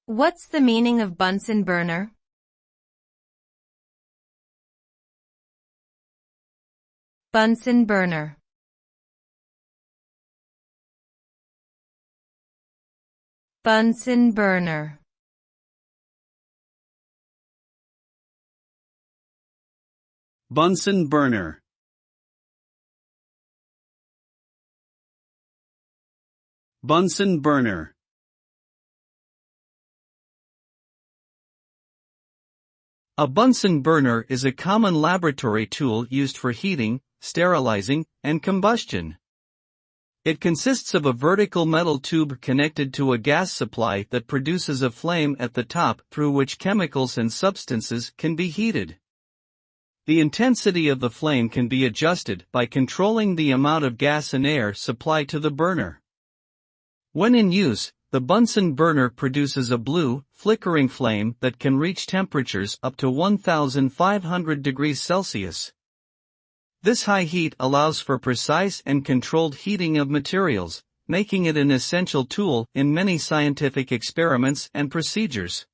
What's the meaning of Bunsen burner? Bunsen burner. Bunsen burner. Bunsen burner. Bunsen burner. A Bunsen burner is a common laboratory tool used for heating, sterilizing, and combustion. It consists of a vertical metal tube connected to a gas supply that produces a flame at the top through which chemicals and substances can be heated. The intensity of the flame can be adjusted by controlling the amount of gas and air supplied to the burner. When in use, the Bunsen burner produces a blue, flickering flame that can reach temperatures up to 1,500 degrees Celsius. This high heat allows for precise and controlled heating of materials, making it an essential tool in many scientific experiments and procedures.